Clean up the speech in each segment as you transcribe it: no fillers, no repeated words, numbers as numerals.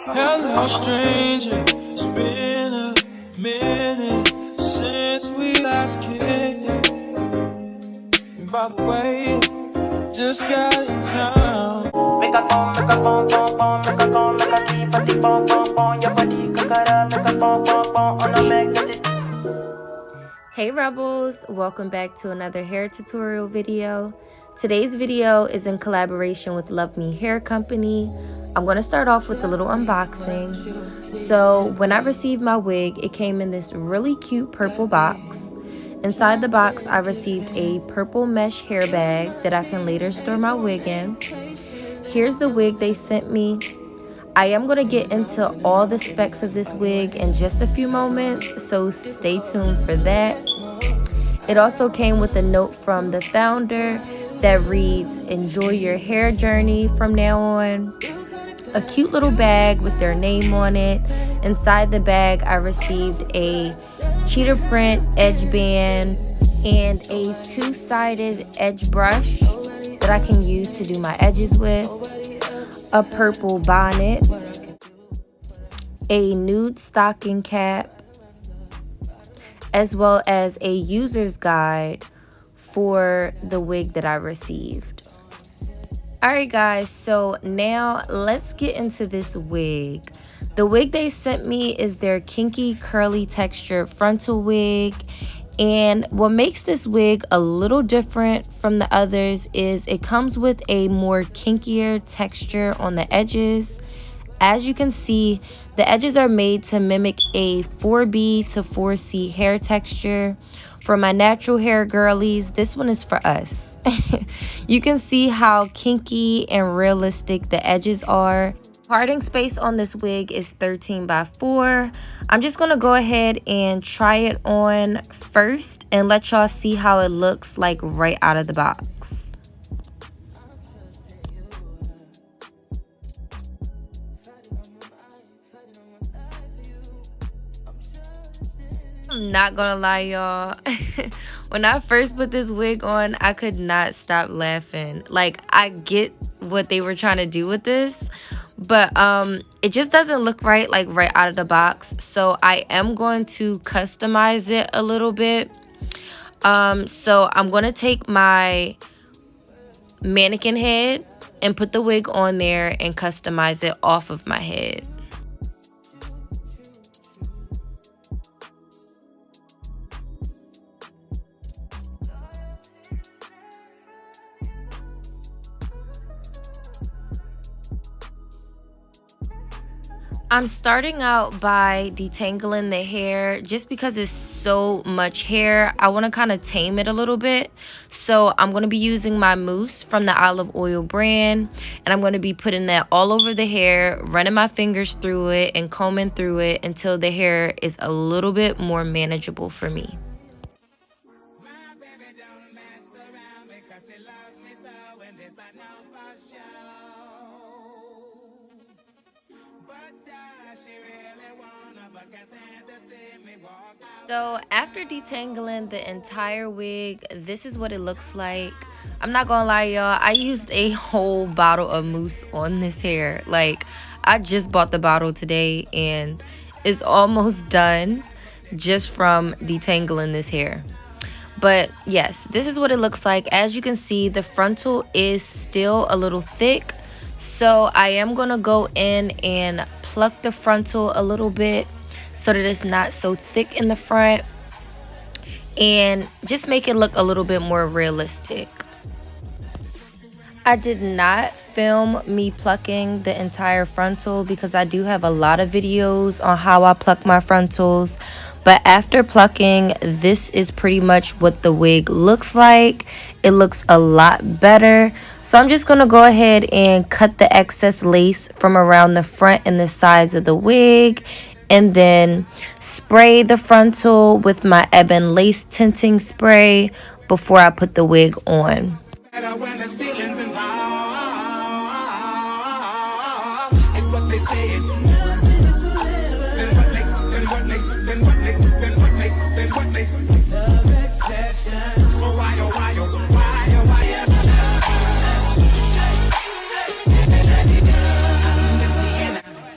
Hello, stranger. It's been a minute since we last kicked it. And by the way, just got in town. Make a phone, make a phone, phone, phone, make a phone, make a key, for the phone, phone, phone. Your body, kakara, make a phone, phone, phone, on a magnet. Hey Rebels, welcome back to another hair tutorial video. Today's video is in collaboration with LuvMeHair company. I'm going to start off with a little unboxing. So when I received my wig, it came in this really cute purple box. Inside the box, I received a purple mesh hair bag that I can later store my wig in. Here's the wig they sent me. I am going to get into all the specs of this wig in just a few moments, so stay tuned for that. It also came with a note from the founder that reads, "Enjoy your hair journey from now on." A cute little bag with their name on it. Inside the bag, I received a cheetah print edge band and a two-sided edge brush that I can use to do my edges with. A purple bonnet, a nude stocking cap, as well as a user's guide for the wig that I received. Alright guys, so now let's get into this wig. The wig they sent me is their Kinky curly texture frontal wig. And what makes this wig a little different from the others is it comes with a more kinkier texture on the edges. As you can see, the edges are made to mimic a 4B to 4C hair texture. For my natural hair girlies, this one is for us. You can see how kinky and realistic the edges are. Parting space on this wig is 13 by 4. I'm just going to go ahead and try it on first and let y'all see how it looks like right out of the box. I'm not gonna lie, y'all. When I first put this wig on, I could not stop laughing. Like, I get what they were trying to do with this, but it just doesn't look right, like right out of the box. So I am going to customize it a little bit. So I'm going to take my mannequin head and put the wig on there and customize it off of my head. I'm starting out by detangling the hair just because it's so much hair. I want to kind of tame it a little bit. So I'm going to be using my mousse from the Olive Oil brand. And I'm going to be putting that all over the hair, running my fingers through it and combing through it until the hair is a little bit more manageable for me. So after detangling the entire wig, this is what it looks like. I'm not gonna lie, y'all, I used a whole bottle of mousse on this hair. Like, I just bought the bottle today and it's almost done just from detangling this hair. But yes, this is what it looks like. As you can see, the frontal is still a little thick, so I am gonna go in and pluck the frontal a little bit so that it's not so thick in the front and just make it look a little bit more realistic. I did not film me plucking the entire frontal because I do have a lot of videos on how I pluck my frontals, but after plucking, this is pretty much what the wig looks like. It looks a lot better. So I'm just going to go ahead and cut the excess lace from around the front and the sides of the wig, and then spray the frontal with my Ebon lace tinting spray before I put the wig on.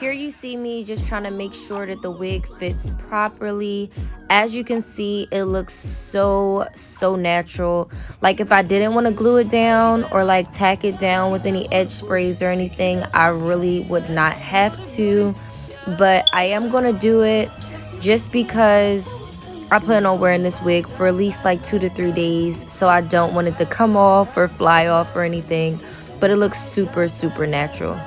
Here you see me just trying to make sure that the wig fits properly. As you can see, it looks so natural. Like if I didn't want to glue it down or like tack it down with any edge sprays or anything, I really would not have to. But I am going to do it just because I plan on wearing this wig for at least like 2 to 3 days. So I don't want it to come off or fly off or anything. But it looks super natural.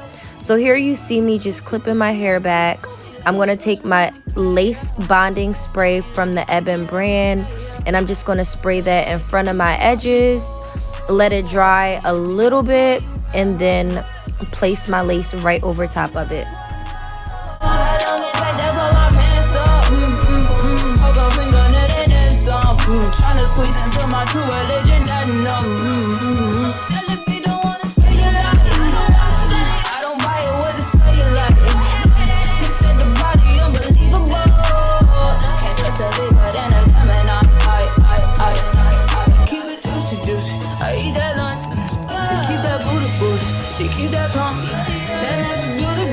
So here you see me just clipping my hair back. I'm going to take my lace bonding spray from the Ebin brand, and I'm just going to spray that in front of my edges, let it dry a little bit, and then place my lace right over top of it. Tryna squeeze into my true religion, that no. Celebrate, don't wanna say you like it. I don't buy it with the say you like it. He said the body unbelievable. Can't trust a big but then a Gemini. I keep it juicy. I eat that lunch. She keep that booty. She keep that plump. Then that's a beauty.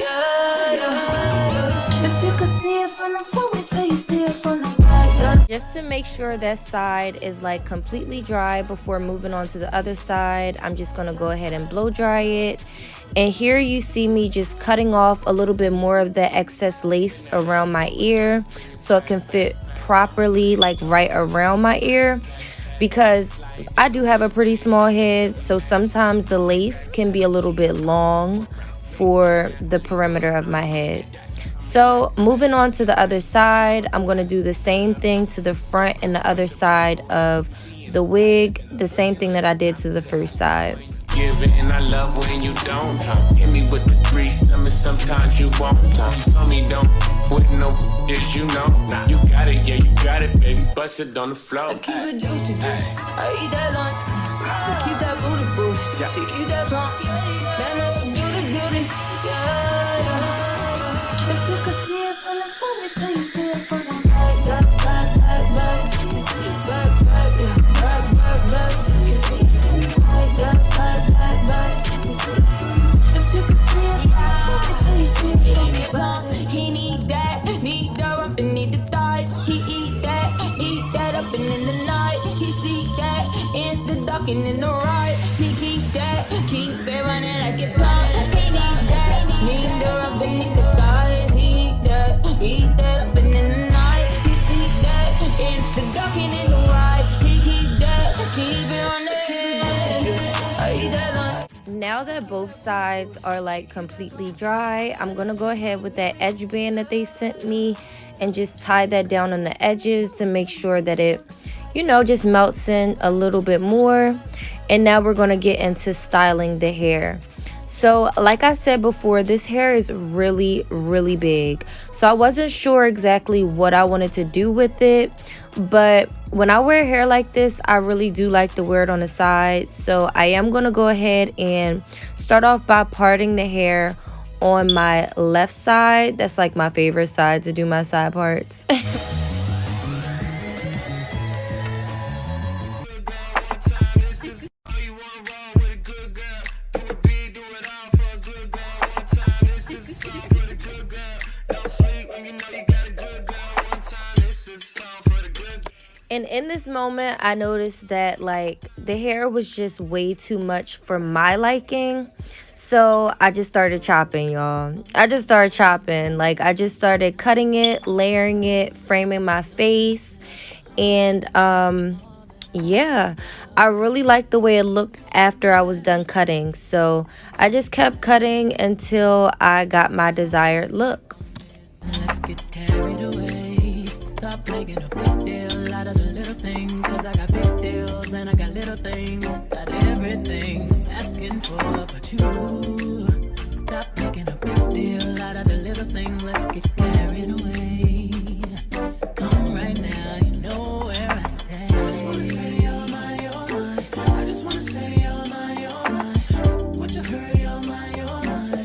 Yeah. If you could see it from the front, wait till you see it from the back. Just to make sure that side is like completely dry before moving on to the other side, I'm just going to go ahead and blow dry it. And here you see me just cutting off a little bit more of the excess lace around my ear so it can fit properly like right around my ear, because I do have a pretty small head, so sometimes the lace can be a little bit long for the perimeter of my head. So moving on to the other side, I'm going to do the same thing to the front and the other side of the wig, the same thing that I did to the first side. Give it and I love when you don't hit me with the threesome, and sometimes you won't tell me don't with no bitch, you know. You got it, yeah, you got it, baby. Bust it on the floor. I keep it juicy, I eat that lunch. She keep that booty. She keep that plump. Then that's a beauty. Yeah. If you could see it from the front, wait till you see it from the back. Back till you see it. Back till you see it from the back. Back till you see it from the back. If you could see it from the front, wait till you see it from the back. He need that rump and need the thighs. He eat that up and in the night. He see that in the dark and in the right. He keep it running like it pump. He need the rump and need the thighs. Eat that up and in the night. He see that in the dark and in the right. He keep it running. I eat that lunch. Now that both sides are like completely dry, I'm gonna go ahead with that edge band that they sent me and just tie that down on the edges to make sure that it, you know, just melts in a little bit more. And now we're gonna get into styling the hair. So like I said before, this hair is really big, so I wasn't sure exactly what I wanted to do with it. But when I wear hair like this, I really do like to wear it on the side. So I am going to go ahead and start off by parting the hair on my left side. That's like my favorite side to do my side parts. And in this moment, I noticed that like the hair was just way too much for my liking. So I just started chopping, y'all. I just started chopping. Like I just started cutting it, layering it, framing my face. And yeah, I really liked the way it looked after I was done cutting. So I just kept cutting until I got my desired look. Let's get carried away. Stop making a big deal out of the little things. Cause I got big deals and I got little things. Got everything I'm asking for but you. Stop making a big deal out of the little things. Let's get carried away. Come right now, you know where I stand. I just wanna say you're mine. I just wanna say you're mine. Would you hurry, you're mine.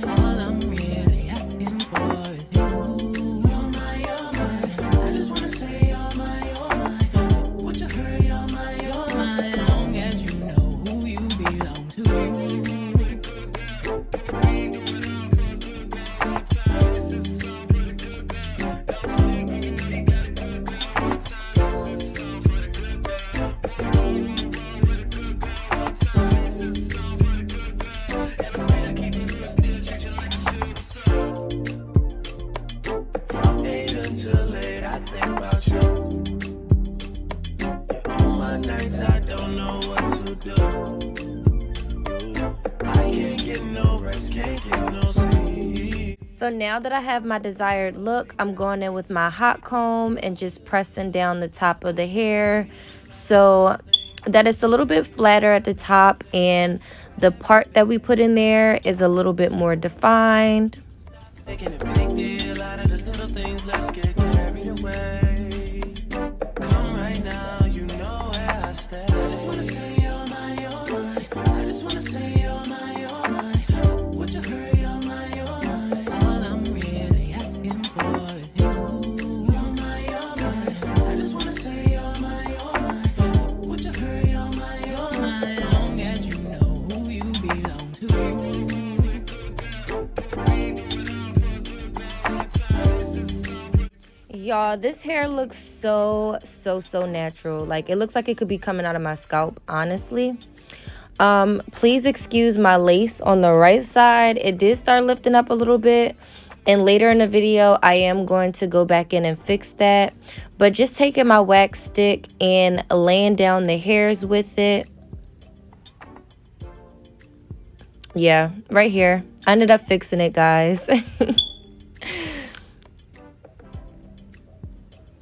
All I'm really asking for is you. You're mine. I just wanna say you're mine. So now that I have my desired look, I'm going in with my hot comb and just pressing down the top of the hair so that it's a little bit flatter at the top and the part that we put in there is a little bit more defined. Making a big deal out of the little things, let's get carried away. Come right now, you know where I stay. I just wanna say you're mine, you're mine. I just wanna say you're mine, you're mine. Would you hurry, you're mine, you're mine. All I'm really asking for is you. You're mine, you're mine. I just wanna say you're mine, you're mine. Would you hurry, you're mine, you're mine. As long as you know who you belong to. Y'all, this hair looks so natural. Like, it looks like it could be coming out of my scalp, honestly. Please excuse my lace on the right side. It did start lifting up a little bit, and later in the video I am going to go back in and fix that. But just taking my wax stick and laying down the hairs with it. Yeah, right here. I ended up fixing it, guys.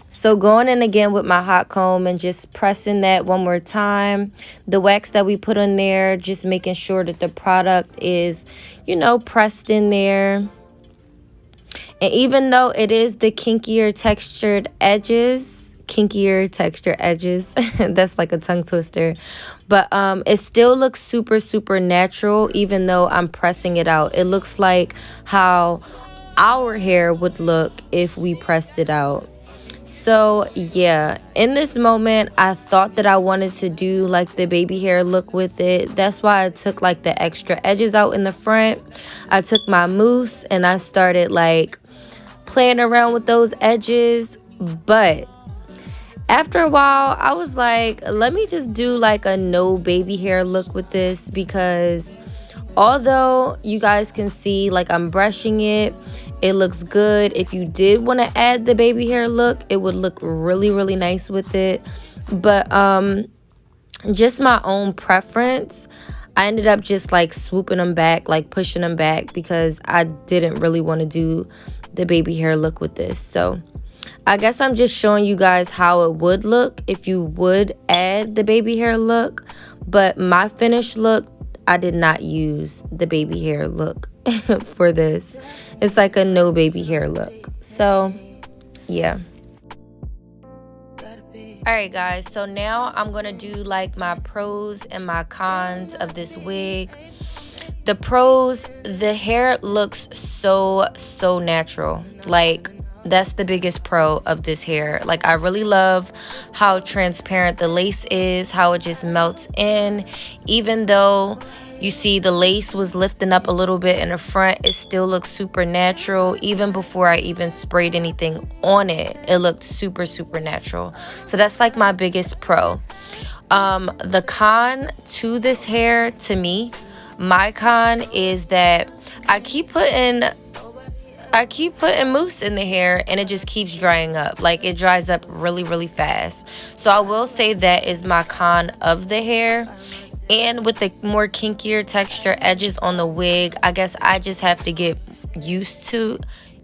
So going in again with my hot comb and just pressing that one more time. The wax that we put on there, just making sure that the product is, you know, pressed in there. And even though it is the kinkier textured edges, that's like a tongue twister, but it still looks super natural even though I'm pressing it out. It looks like how our hair would look if we pressed it out. So yeah, in this moment I thought that I wanted to do like the baby hair look with it. That's why I took like the extra edges out in the front. I took my mousse and I started like playing around with those edges. But after a while I was like, let me just do like a no baby hair look with this, because although you guys can see like I'm brushing it, it looks good. If you did want to add the baby hair look, it would look really nice with it. But just my own preference, I ended up just like swooping them back, like pushing them back, because I didn't really want to do the baby hair look with this. So I guess I'm just showing you guys how it would look if you would add the baby hair look. But my finished look, I did not use the baby hair look for this. It's like a no baby hair look. So yeah. Alright guys, so now I'm gonna do like my pros and my cons of this wig. The pros, the hair looks so natural. Like, that's the biggest pro of this hair. Like, I really love how transparent the lace is, how it just melts in. Even though you see the lace was lifting up a little bit in the front, it still looks super natural. Even before I even sprayed anything on it, it looked super natural. So that's like my biggest pro. The con to this hair, to me, my con is that I keep putting mousse in the hair and it just keeps drying up. Like, it dries up really fast. So I will say that is my con of the hair. And with the more kinkier texture edges on the wig, I guess I just have to get used to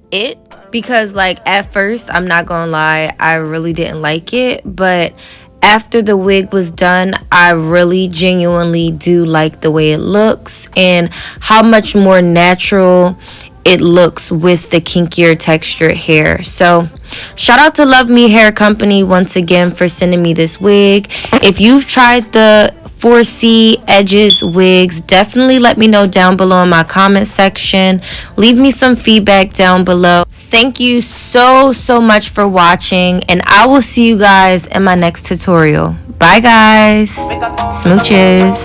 it, because like at first, I'm not gonna lie, I really didn't like it, but after the wig was done, I really genuinely do like the way it looks and how much more natural it looks with the kinkier textured hair. So shout out to LuvMeHair company once again for sending me this wig. If you've tried the 4C edges wigs, definitely let me know down below in my comment section. Leave me some feedback down below. Thank you so much for watching, and I will see you guys in my next tutorial. Bye guys. Smooches.